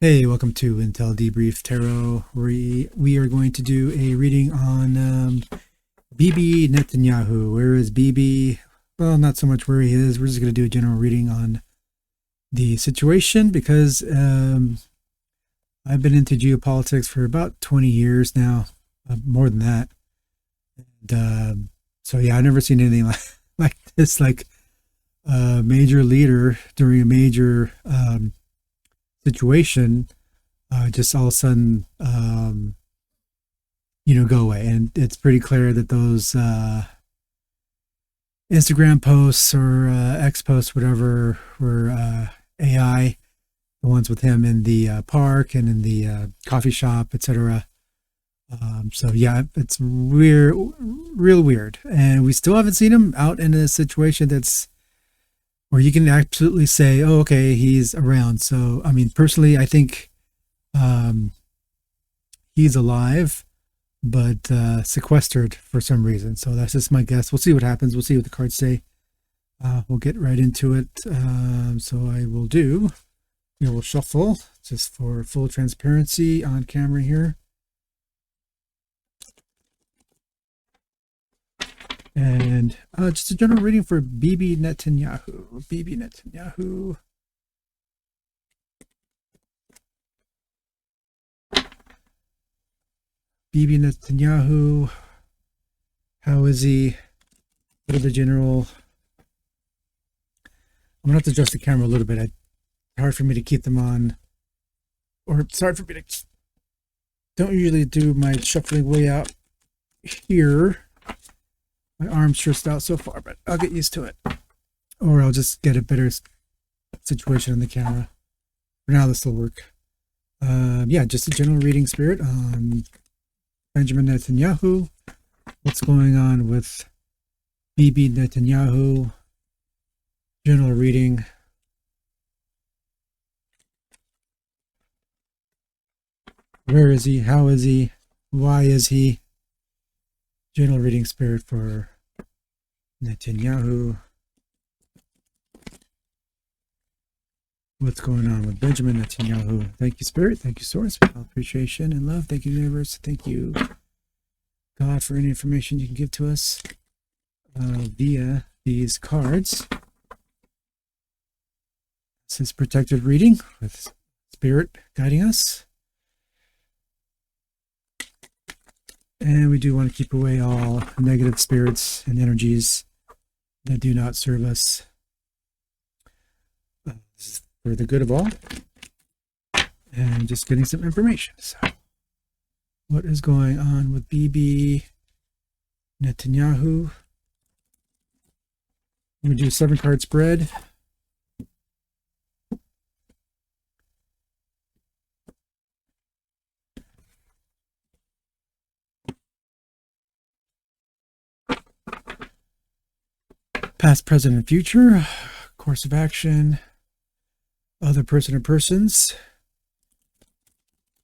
Hey, welcome to Intel Debrief Tarot. We are going to do a reading on Bibi Netanyahu. Where is Bibi? Well, not so much where he is. We're just going to do a general reading on the situation because I've been into geopolitics for about 20 years now, more than that. And so, yeah, I've never seen anything like this, like a major leader during a major situation just all of a sudden go away. And it's pretty clear that those Instagram posts or X posts, whatever, were AI, the ones with him in the park and in the coffee shop, etc. So yeah, it's weird, real weird, and we still haven't seen him out in a situation that's where you can absolutely say, "Oh, okay, he's around." So, I mean, personally, I think um, he's alive, but sequestered for some reason. So that's just my guess. We'll see what happens. We'll see what the cards say. We'll get right into it. So I will do. We'll shuffle just for full transparency on camera here. And just a general reading for Bibi Netanyahu. Bibi Netanyahu. Bibi Netanyahu. How is he? What are the general? I'm gonna have to adjust the camera a little bit. It's hard for me to keep them on, or it's hard for me to. Don't usually do my shuffling way out here. My arm's stressed out so far, but I'll get used to it. Or I'll just get a better situation on the camera. For now, this will work. Yeah, just a general reading, Spirit, on Benjamin Netanyahu. What's going on with Bibi Netanyahu? General reading. Where is he? How is he? Why is he? General reading, Spirit, for Netanyahu. What's going on with Benjamin Netanyahu? Thank you, Spirit. Thank you, Source, for all appreciation and love. Thank you, Universe. Thank you, God, for any information you can give to us via these cards. This is protected reading with Spirit guiding us. And we do want to keep away all negative spirits and energies that do not serve us. This is for the good of all. And just getting some information. So, what is going on with Bibi Netanyahu? I'm going to do a 7-card spread. Past, present, and future. Course of action. Other person or persons.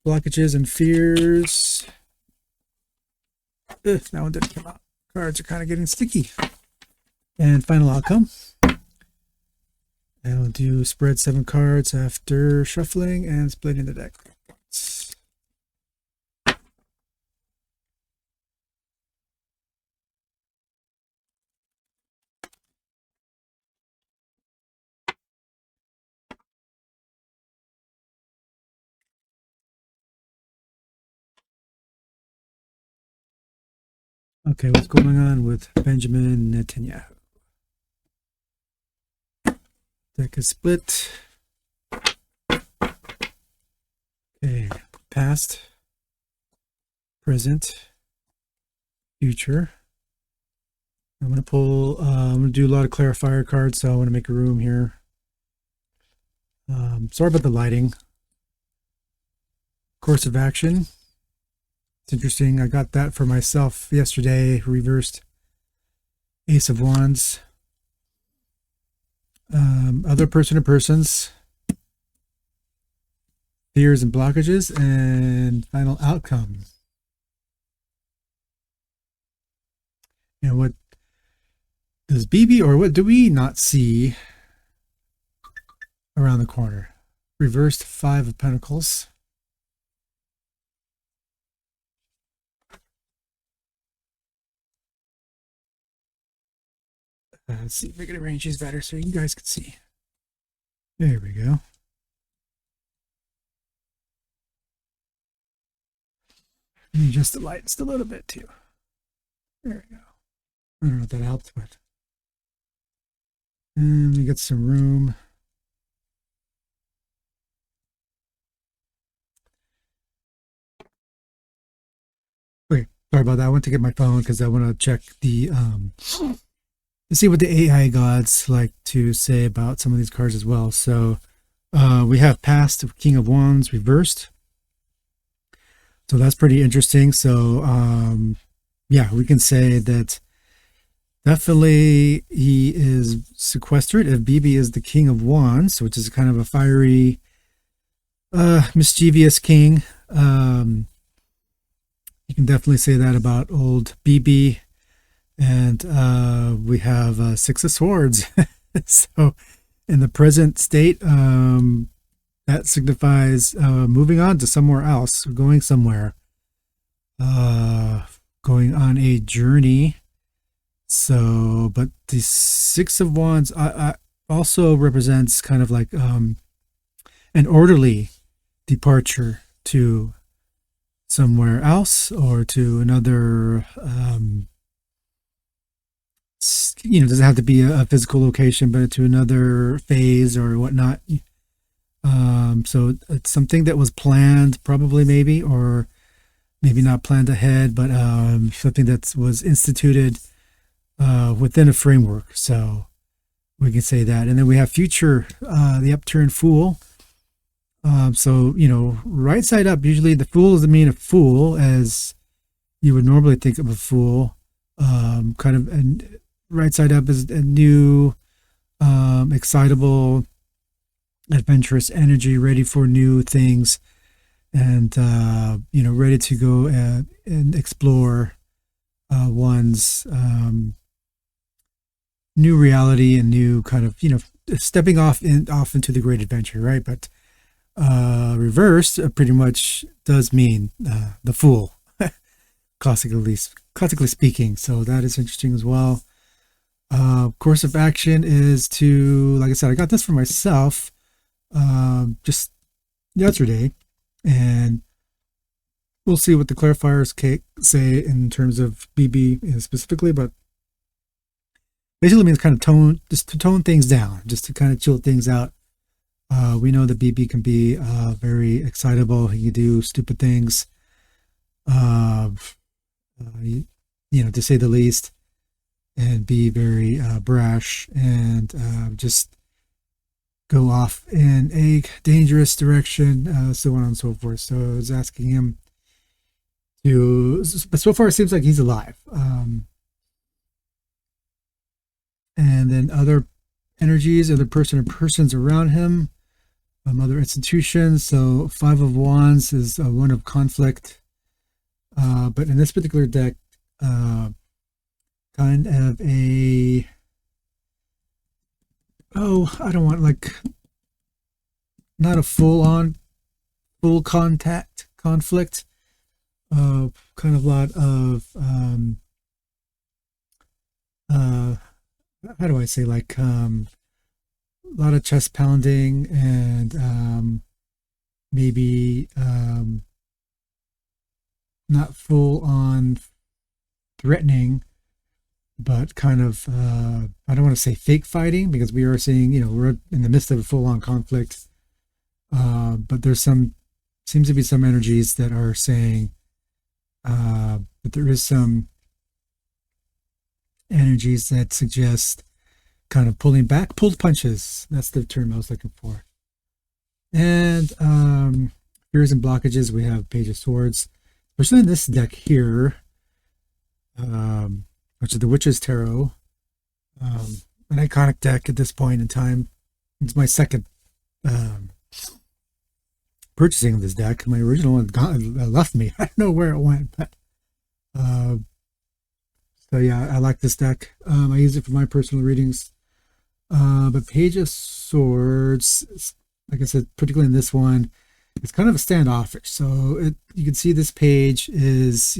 Blockages and fears. That one didn't come out. Cards are kind of getting sticky. And final outcome. And I'll do spread 7 cards after shuffling and splitting the deck. Okay, what's going on with Benjamin Netanyahu? Deck is split. Okay, past, present, future. I'm going to pull, I'm going to do a lot of clarifier cards, so I want to make a room here. Sorry about the lighting. Course of action. It's interesting. I got that for myself yesterday. Reversed Ace of Wands. Other person or persons. Fears and blockages. And final outcome. And what does Bibi, or what do we not see around the corner? reversed Five of Pentacles. Let's see if I can arrange these better so you guys can see. There we go. Let me adjust the light just a little bit too. There we go. I don't know if that helped, but. And we got some room. Okay, sorry about that. I went to get my phone because I want to check the to see what the AI gods like to say about some of these cards as well. So we have past of King of Wands reversed. So that's pretty interesting. So yeah, we can say that definitely he is sequestered if Bibi is the King of Wands, which is kind of a fiery, mischievous king. You can definitely say that about old Bibi. And we have Six of Swords. So in the present state, that signifies moving on to somewhere else, going somewhere, going on a journey. So, but the Six of Wands also represents kind of like an orderly departure to somewhere else or to another, doesn't have to be a physical location, but to another phase or whatnot. So it's something that was planned, probably, maybe, or maybe not planned ahead, but something that was instituted within a framework. So we can say that. And then we have future, the upturned Fool. So, right side up, usually the Fool doesn't mean a fool as you would normally think of a fool. Kind of right side up is a new, excitable, adventurous energy, ready for new things, and ready to go and explore one's new reality and new kind of stepping off into the great adventure, right? But reversed pretty much does mean the fool, classically speaking. So that is interesting as well. Course of action is to, like I said, I got this for myself just yesterday, and we'll see what the clarifiers say in terms of Bibi specifically, but basically means kind of to tone things down, just to kind of chill things out. We know that Bibi can be very excitable. He can do stupid things, to say the least, and be very brash and just go off in a dangerous direction, so on and so forth. So I was asking him but so far it seems like he's alive. And then other energies, other person or persons around him, other institutions. So Five of Wands is one of conflict. But in this particular deck, kind of I don't want not a full contact conflict. Kind of a lot of how do I say, a lot of chest pounding and maybe not full on threatening, but kind of I don't want to say fake fighting, because we are seeing we're in the midst of a full on conflict, but seems to be some energies that are saying that there is some energies that suggest kind of pulled punches. That's the term I was looking for. And fears and blockages, we have Page of Swords, especially in this deck here, which is the Witch's Tarot, an iconic deck at this point in time. It's my second purchasing of this deck. My original one left me. I don't know where it went, but so yeah, I like this deck. I use it for my personal readings. But Page of Swords like I said, particularly in this one, it's kind of a standoffish. So you can see this page is,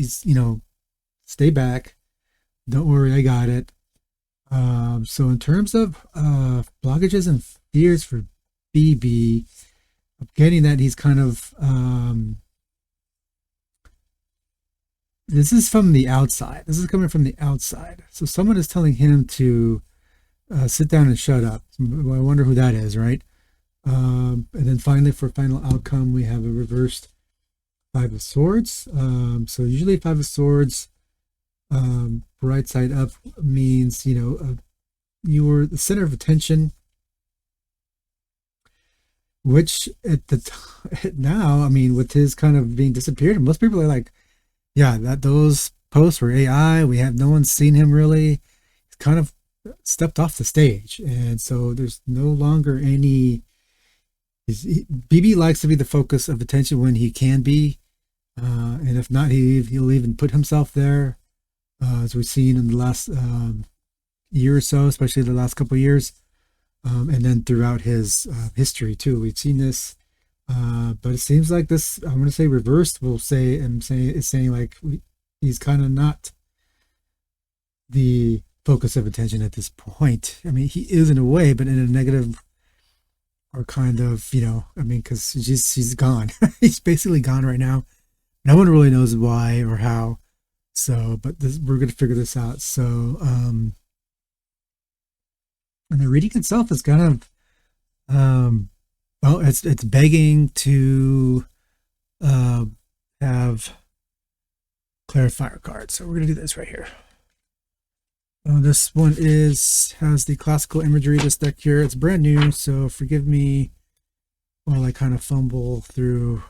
stay back. Don't worry, I got it. So in terms of blockages and fears for BB, I'm getting that he's kind of this is from the outside. This is coming from the outside. So someone is telling him to sit down and shut up. Well, I wonder who that is, right? And then finally, for final outcome, we have a reversed Five of Swords. So usually Five of Swords, right side up means, you were the center of attention, which at the now, I mean, with his kind of being disappeared, most people are like, yeah, that those posts were AI. We have no one's seen him really. He's kind of stepped off the stage, and so there's no longer any. BB likes to be the focus of attention when he can be, and if not, he'll even put himself there, as we've seen in the last year or so, especially the last couple of years, and then throughout his history too. We've seen this. But it seems like this, I'm going to say reversed, it's saying like he's kind of not the focus of attention at this point. I mean, he is in a way, but in a negative or kind of, because he's gone. He's basically gone right now. No one really knows why or how. So, but we're going to figure this out. So, and the reading itself is kind of, well, it's begging to have clarifier cards. So we're going to do this right here. This one has the classical imagery, this deck here. It's brand new, so forgive me while I kind of fumble through.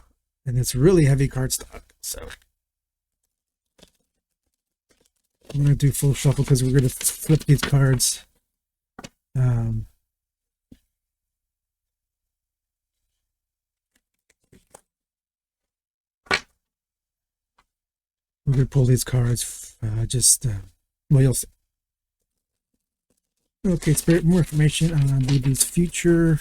And it's really heavy cardstock. So I'm going to do full shuffle because we're going to flip these cards. We're going to pull these cards, well, you'll see. Okay, Spirit, more information on BB's future.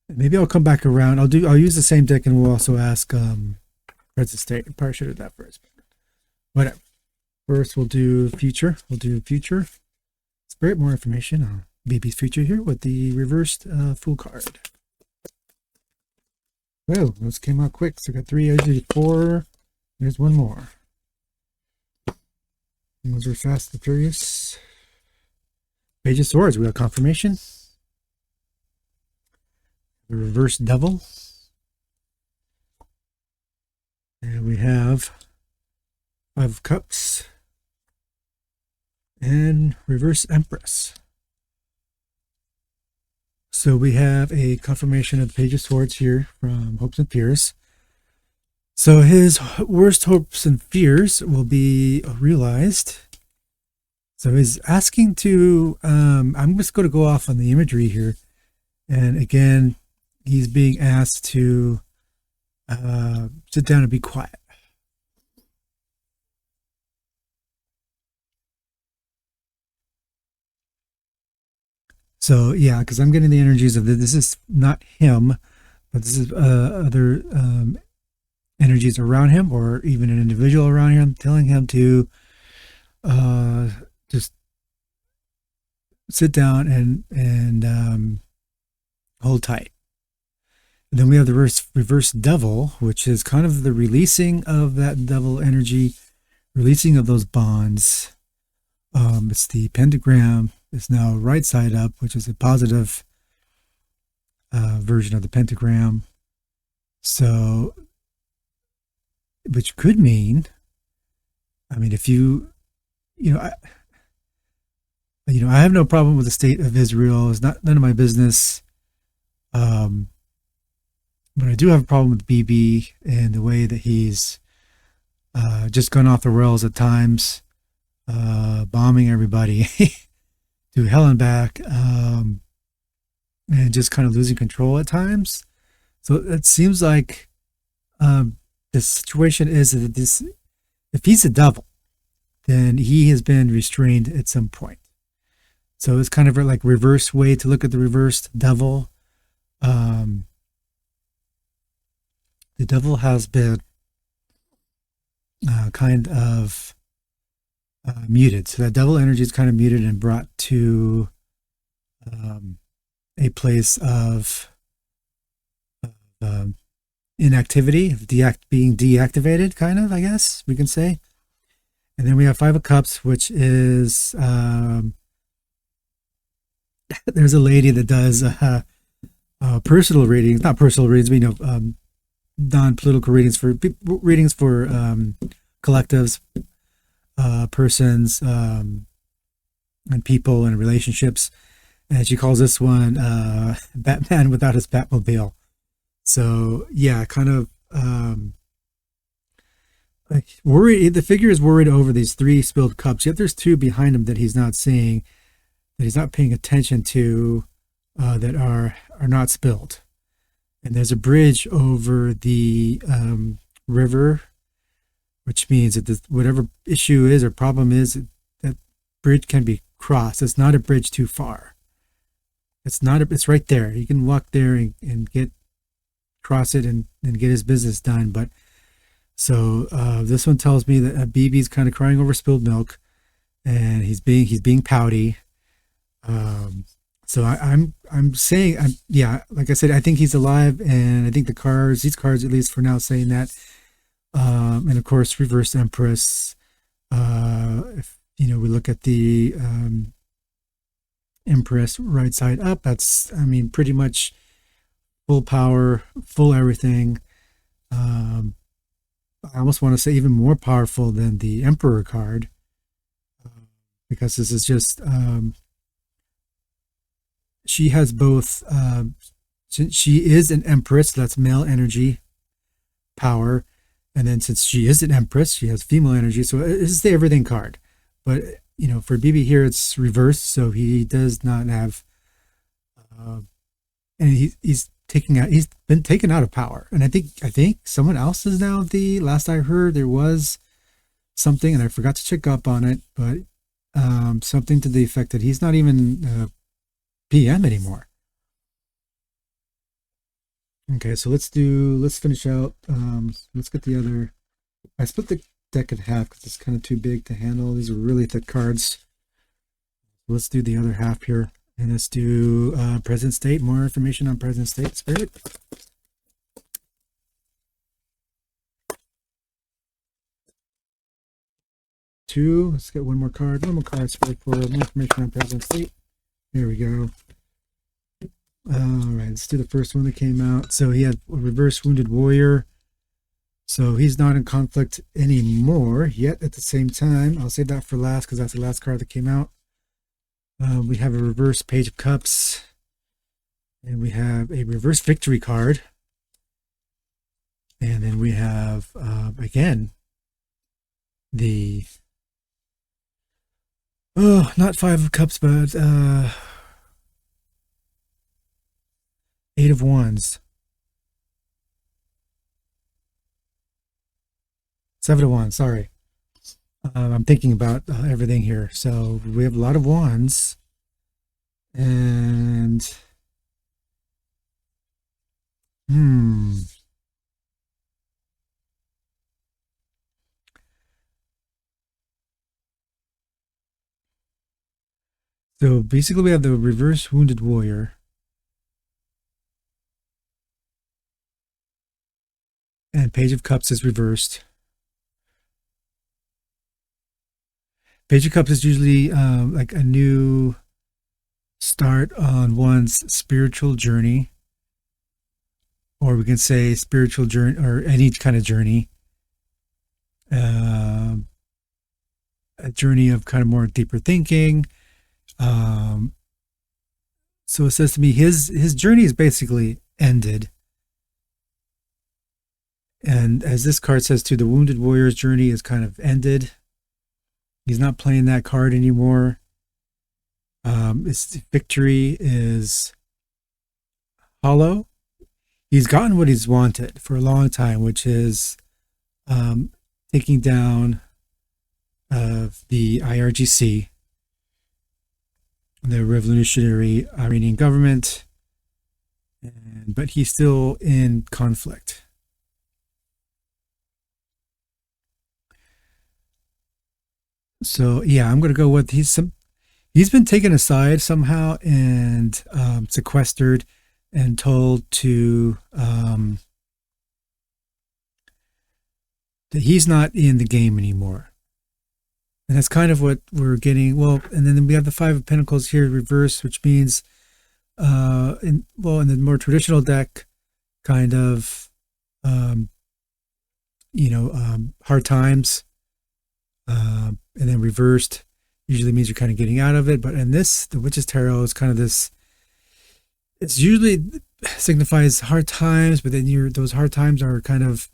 Maybe I'll come back around. I'll use the same deck, and we'll also ask Present State. Probably should have done that first. Whatever. First, we'll do future. Spirit, more information on BB's future here with the reversed Fool card. Whoa, those came out quick. So I got 3, I usually 4. There's one more. And those are Fast and Furious. Page of Swords, we got confirmation. The reversed Devil. And we have 5 of Cups. And reverse Empress. So we have a confirmation of the Page of Swords here from Hopes and Fears. So his worst hopes and fears will be realized. So he's asking to, I'm just going to go off on the imagery here. And again, he's being asked to sit down and be quiet. So yeah, because I'm getting the energies of this is not him, but this is other energies around him, or even an individual around him, telling him to just sit down and hold tight. And then we have the reverse Devil, which is kind of the releasing of that devil energy, releasing of those bonds. It's the pentagram. It's now right side up, which is a positive version of the pentagram. So, which could mean, I mean, if I have no problem with the state of Israel. It's none of my business. But I do have a problem with BB and the way that he's just gone off the rails at times, bombing everybody. To hell and back, and just kind of losing control at times. So it seems like the situation is that if he's a devil, then he has been restrained at some point. So it's kind of a like reverse way to look at the reversed devil. Um, the devil has been kind of muted. So that devil energy is kind of muted and brought to um, a place of um, inactivity, being deactivated, kind of, I guess we can say. And then we have Five of Cups, which is there's a lady that does personal readings, not personal readings, but non-political readings for collectives, persons, and people and relationships. And she calls this one Batman without his Batmobile. So yeah, kind of like worried. The figure is worried over these three spilled cups. Yet there's two behind him that he's not seeing, that he's not paying attention to, that are not spilled. And there's a bridge over the river, which means that whatever issue is or problem is, that bridge can be crossed. It's not a bridge too far. It's right there. He can walk there and get cross it and get his business done. But so this one tells me that Bibi's kind of crying over spilled milk, and he's being pouty. So I'm saying, yeah, like I said, I think he's alive, and I think these cards, at least for now, saying that. And of course, reverse Empress. If we look at the Empress right side up, that's, I mean, pretty much full power, full everything. I almost want to say even more powerful than the Emperor card, because this is just she has both. She is an Empress, that's male energy, power, and then since she is an Empress, she has female energy. So this is the everything card. But for Bibi here, it's reversed, so he does not have, and he's been taken out of power. And I think someone else is now. The last I heard, there was something, and I forgot to check up on it, but something to the effect that he's not even PM anymore. Okay, so let's finish out. Let's get the other. I split the deck in half because it's kind of too big to handle. These are really thick cards. Let's do the other half here, and let's do present state. More information on present state spirit. Two. Let's get one more card. One more card spirit for more information on present state. There we go. All right, let's do the first one that came out. So he had a reverse wounded warrior. So he's not in conflict anymore, yet at the same time. I'll save that for last because that's the last card that came out. We have a reverse Page of Cups. And we have a reverse victory card. And then we have, again, the... not Five of Cups, but Eight of Wands. Seven of Wands, sorry. I'm thinking about everything here. So we have a lot of wands. And... So basically we have the reverse wounded warrior. And Page of Cups is reversed. Page of Cups is usually like a new start on one's spiritual journey. Or we can say spiritual journey, or any kind of journey. A journey of kind of more deeper thinking. So it says to me, his journey is basically ended. And as this card says too, the wounded warrior's journey is kind of ended. He's not playing that card anymore. His victory is hollow. He's gotten what he's wanted for a long time, which is taking down the IRGC, the revolutionary Iranian government, but he's still in conflict. So yeah, I'm gonna go with he's been taken aside somehow and sequestered and told to that he's not in the game anymore. And that's kind of what we're getting. Well, and then we have the Five of Pentacles here reversed, which means, in the more traditional deck, kind of, um, hard times, and then reversed usually means you're kind of getting out of it. But in this, the Witch's Tarot is kind of this. It's usually signifies hard times, but then those hard times are kind of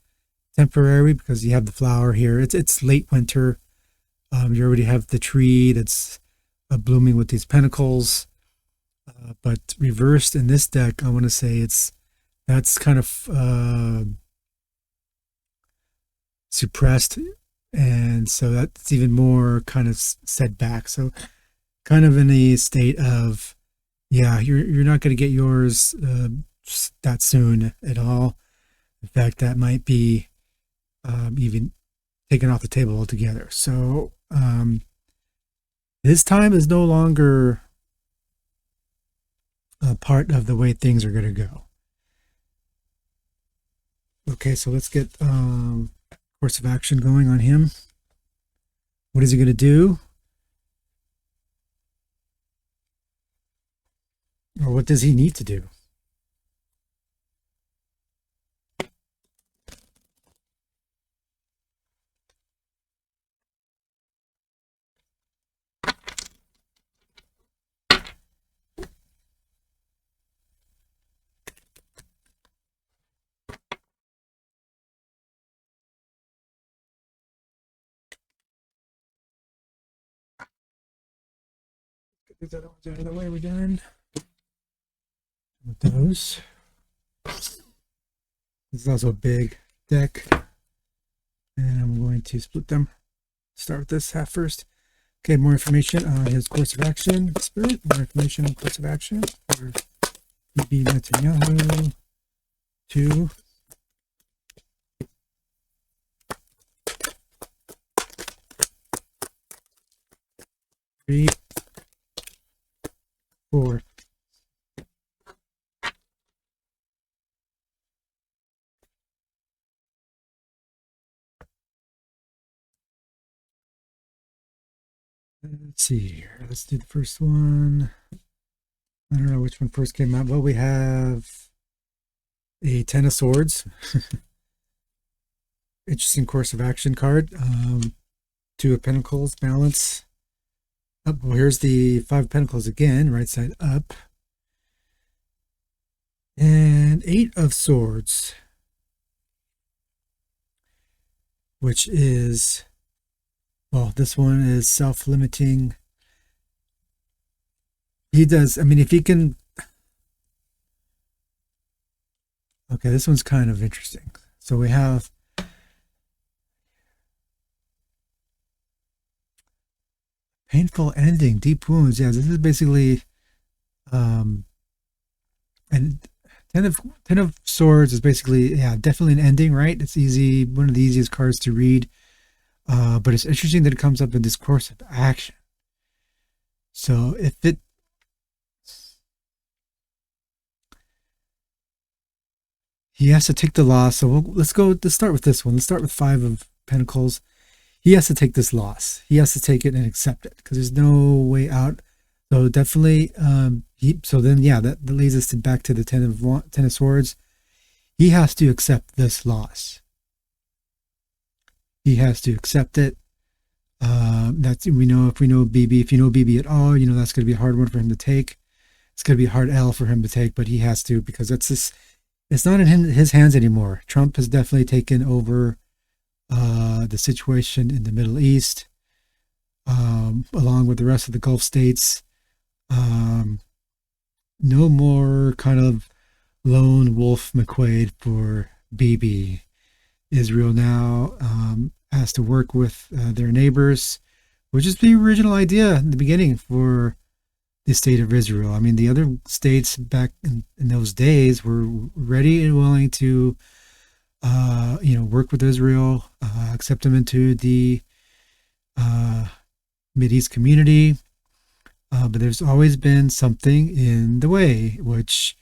temporary because you have the flower here. It's late winter. You already have the tree that's blooming with these pentacles, but reversed in this deck, I want to say that's kind of suppressed, and so that's even more kind of set back. So kind of in a state of, yeah, you're not going to get yours that soon at all. In fact, that might be even taken off the table altogether. So this time is no longer a part of the way things are going to go. Okay, so let's get course of action going on him. What is he going to do? Or what does he need to do? Get these other ones out of the way. We're done with those. This is also a big deck, and I'm going to split them. Start with this half first. Okay, more information on his course of action. Spirit, more information on course of action for Bibi Netanyahu. 2. Three. 4. Let's see here. Let's do the first one. I don't know which one first came out. Well, we have a Ten of Swords. Interesting course of action card. 2 of Pentacles, balance. Oh, well, here's the 5 of Pentacles again, right side up. And 8 of Swords, which is, well, this one is self-limiting. He does, I mean, if he can, okay, this one's kind of interesting. So we have painful ending, deep wounds. Yeah, this is basically, and Ten of Swords is basically, yeah, definitely an ending, right? It's easy, one of the easiest cards to read. But it's interesting that it comes up in this course of action. So if he has to take the loss. So let's start with this one. Let's start with 5 of Pentacles. He has to take this loss. He has to take it and accept it because there's no way out. So definitely, so then, yeah, that leads us back to the Ten of Swords. He has to accept this loss. He has to accept it. That's, if you know Bibi at all, that's going to be a hard one for him to take. It's going to be a hard L for him to take, but he has to, because it's not in his hands anymore. Trump has definitely taken over the situation in the Middle East, along with the rest of the Gulf states. No more kind of lone wolf McQuaid for Bibi. Israel now has to work with their neighbors, which is the original idea in the beginning for the state of Israel. I mean, the other states back in those days were ready and willing to, work with Israel, accept them into the uh, Mideast community. But there's always been something in the way, which,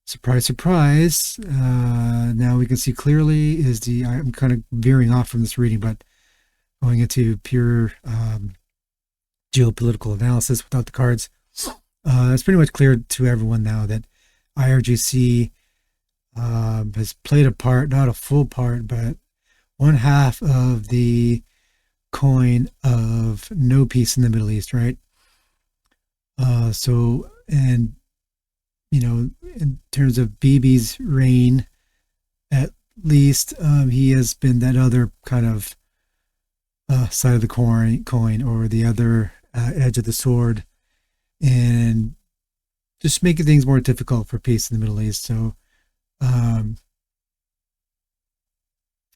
surprise, surprise, now we can see clearly is I'm kind of veering off from this reading, but going into pure geopolitical analysis without the cards. It's pretty much clear to everyone now that IRGC has played a part, not a full part, but one half of the coin of no peace in the Middle East, right? And in terms of Bibi's reign, at least he has been that other kind of side of the coin, or the other edge of the sword, and just making things more difficult for peace in the Middle East. So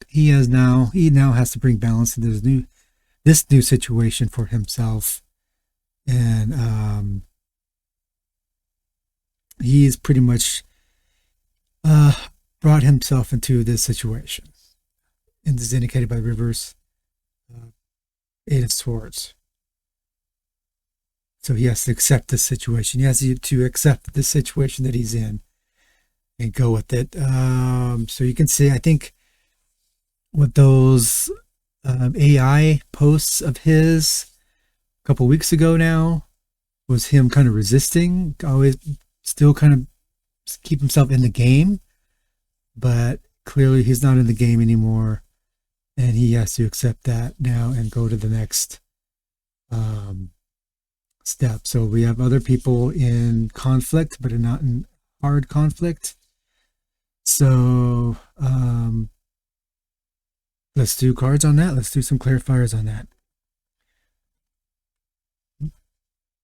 he now has to bring balance to this new situation for himself, and he's pretty much brought himself into this situation, and this is indicated by the reverse Eight of Swords. So he has to accept this situation. He has to accept the situation that he's in and go with it. So you can see, I think, with those AI posts of his a couple weeks ago now was him kind of resisting, always still kind of keep himself in the game, but clearly he's not in the game anymore, and he has to accept that now and go to the next step. So we have other people in conflict, but not in hard conflict. So let's do cards on that. Let's do some clarifiers on that.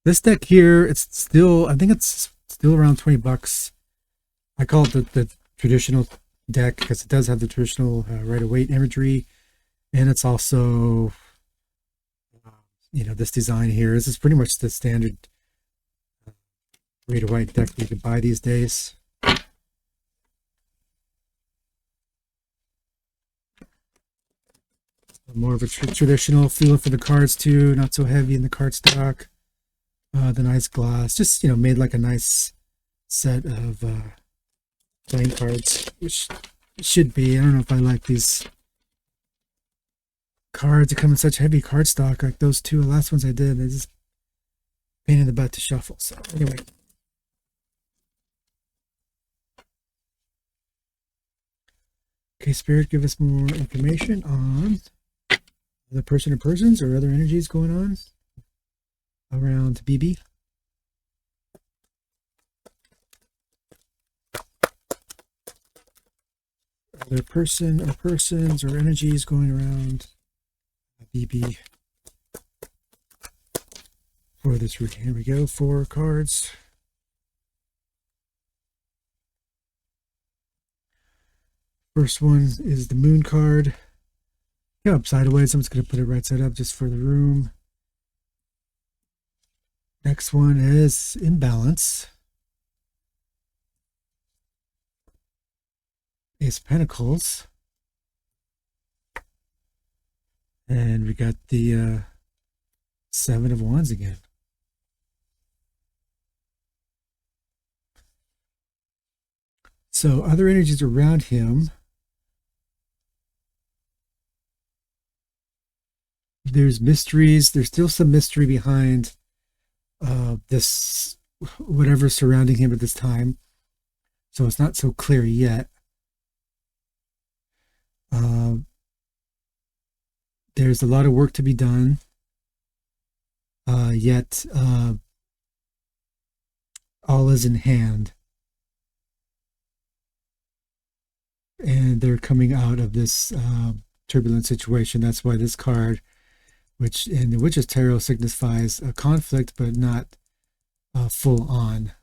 This deck here, I think it's still around $20. I call it the traditional deck because it does have the traditional Rider-Waite imagery, and it's also this design here. This is pretty much the standard Rider-Waite deck you can buy these days. More of a traditional feel for the cards too, not so heavy in the card stock. The nice gloss, just made like a nice set of playing cards, which it should be. I don't know if I like these cards that come in such heavy card stock, like those two last ones I did. They just pain in the butt to shuffle. So anyway, okay, Spirit, give us more information on the person or persons or other energies going on around Bibi. Other person or persons or energies going around Bibi for this reading. Here we go. 4 cards. First one is the Moon card. Yeah, up sideways. I'm just going to put it right side up just for the room. Next one is Imbalance. Ace of Pentacles. And we got the 7 of Wands again. So other energies around him. There's mysteries. There's still some mystery behind this, whatever's surrounding him at this time. So it's not so clear yet. There's a lot of work to be done. Yet all is in hand. And they're coming out of this turbulent situation. That's why this card, which in the Witch's Tarot signifies a conflict, but not full on.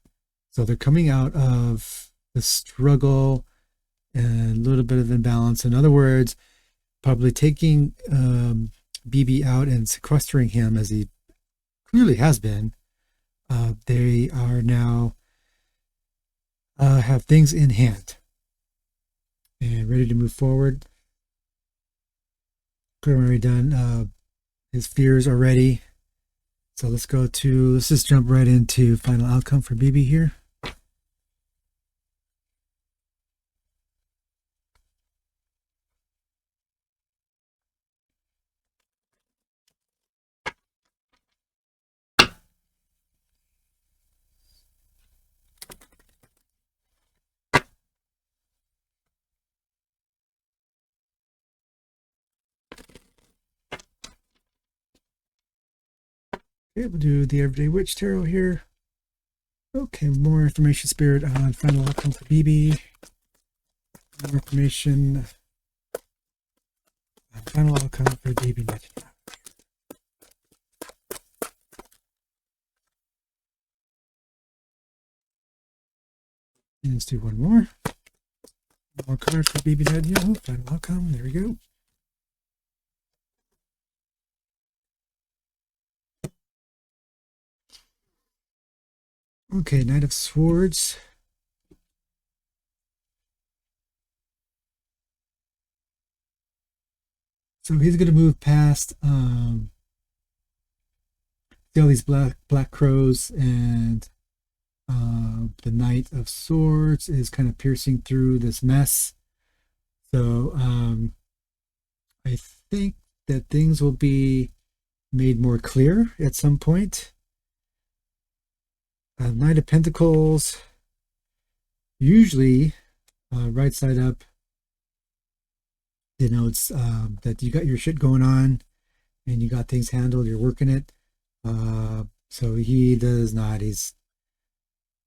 So they're coming out of the struggle and a little bit of imbalance. In other words, probably taking Bibi out and sequestering him, as he clearly has been, They are now have things in hand and ready to move forward. Already done. His fears are ready. So let's just jump right into final outcome for Bibi here. Okay, we'll do the Everyday Witch Tarot here. Okay, more information, Spirit, on final outcome for Bibi. More information. Final outcome for Bibi Netanyahu. And let's do one more. More cards for Bibi Netanyahu. Final outcome. There we go. Okay, Knight of Swords. So he's going to move past all these black crows, and the Knight of Swords is kind of piercing through this mess. So I think that things will be made more clear at some point. Knight of Pentacles, usually right side up, denotes that you got your shit going on and you got things handled, you're working it. So he does not. He's,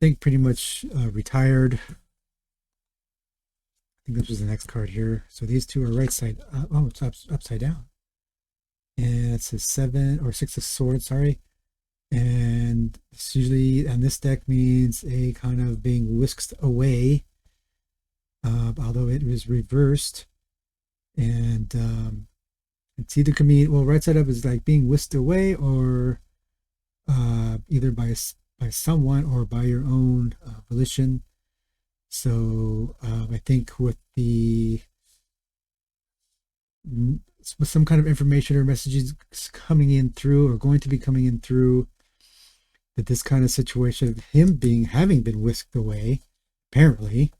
I think, pretty much retired. I think this was the next card here. So these two are right side up. Oh, it's upside down. And it's a 7 or 6 of Swords, sorry. And it's usually on this deck means a kind of being whisked away, although it was reversed. And it's either can mean, well, right side up is like being whisked away, or either by someone or by your own volition. So I think with some kind of information or messages coming in through, or going to be coming in through, that this kind of situation of him having been whisked away, apparently,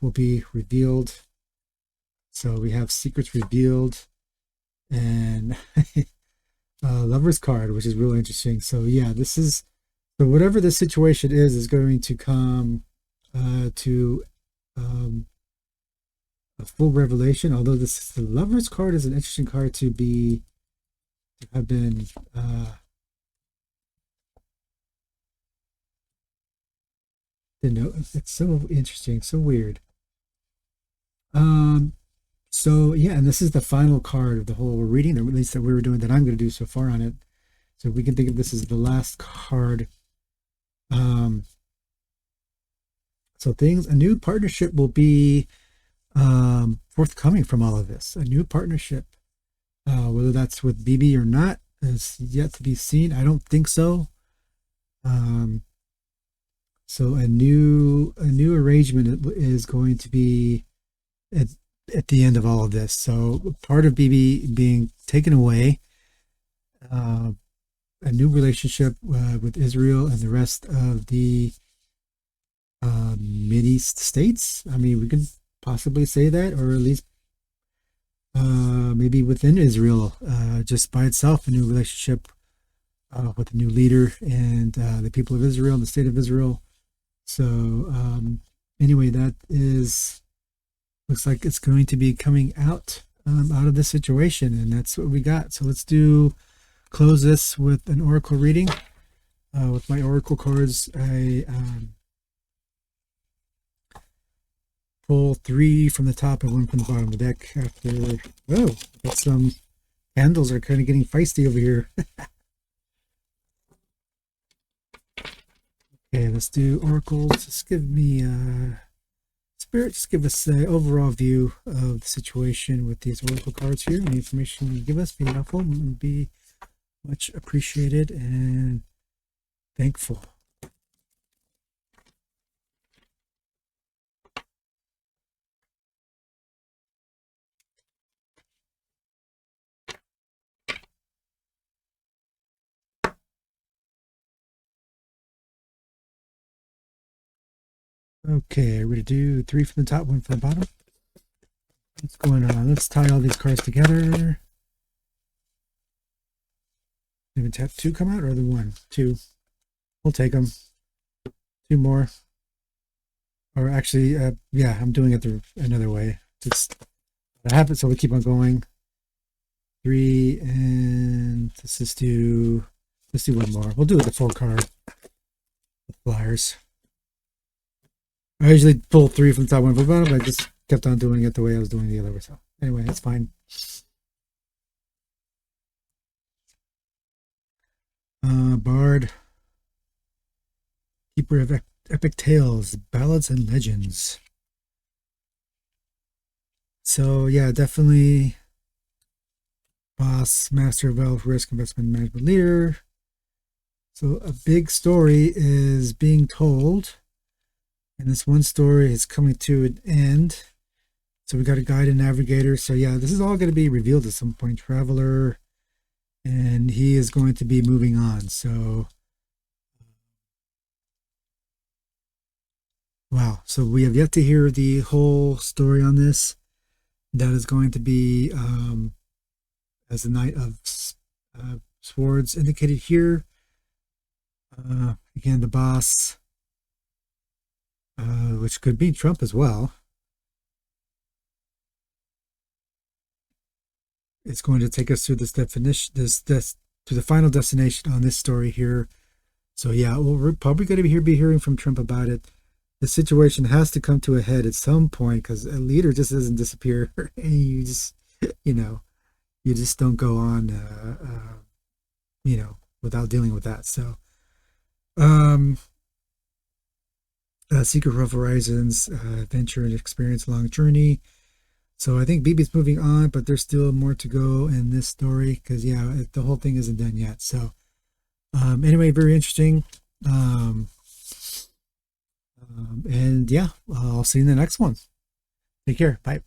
will be revealed. So we have secrets revealed, and Lover's card, which is really interesting. So yeah, so whatever the situation is going to come to a full revelation. Although the Lover's card is an interesting card to have been it's so interesting, so weird. So yeah, and this is the final card of the whole reading, or at least that we were doing, that I'm going to do so far on it. So we can think of this as the last card. So a new partnership will be forthcoming from all of this. A new partnership, whether that's with Bibi or not, is yet to be seen. I don't think so. So a new arrangement is going to be at the end of all of this. So part of Bibi being taken away, a new relationship with Israel and the rest of the Mideast states. I mean, we could possibly say that, or at least maybe within Israel, just by itself, a new relationship with a new leader and the people of Israel and the state of Israel. So anyway, that looks like it's going to be coming out of this situation, and that's what we got. So let's close this with an oracle reading. With my oracle cards, I pull 3 from the top and 1 from the bottom of the deck. After, got some candles are kind of getting feisty over here. Okay, let's do oracles. Just give me Spirit, just give us an overall view of the situation with these oracle cards here. Any information you give us be helpful and be much appreciated. And thankful. Okay, we're going to do 3 from the top, 1 from the bottom. What's going on? Let's tie all these cards together. Maybe tap 2 come out, or the 1? 2. We'll take them. 2 more. Or actually, yeah, I'm doing it another way. Just I have it, so we keep on going. 3, and let's do 1 more. We'll do the full card. The flyers. I usually pull 3 from the top, 1 from the bottom, but I just kept on doing it the way I was doing the other way. So anyway, that's fine. Bard, keeper of epic tales, ballads and legends. So yeah, definitely boss, master of wealth, risk, investment management leader. So a big story is being told, and this one story is coming to an end. So we got a guide and navigator. So yeah, this is all going to be revealed at some point. Traveler, and he is going to be moving on. So wow. So we have yet to hear the whole story on this. That is going to be as the Knight of Swords indicated here. Again, the boss, which could be Trump as well. It's going to take us through this definition, this to the final destination on this story here. So yeah, we're probably going to be hearing from Trump about it. The situation has to come to a head at some point, because a leader just doesn't disappear, and you just, you just don't go on, without dealing with that. So, Secret of Horizons, adventure and experience, long journey. So I think Bibi's moving on, but there's still more to go in this story, because yeah, the whole thing isn't done yet. So anyway, very interesting. And yeah, I'll see you in the next one. Take care. Bye.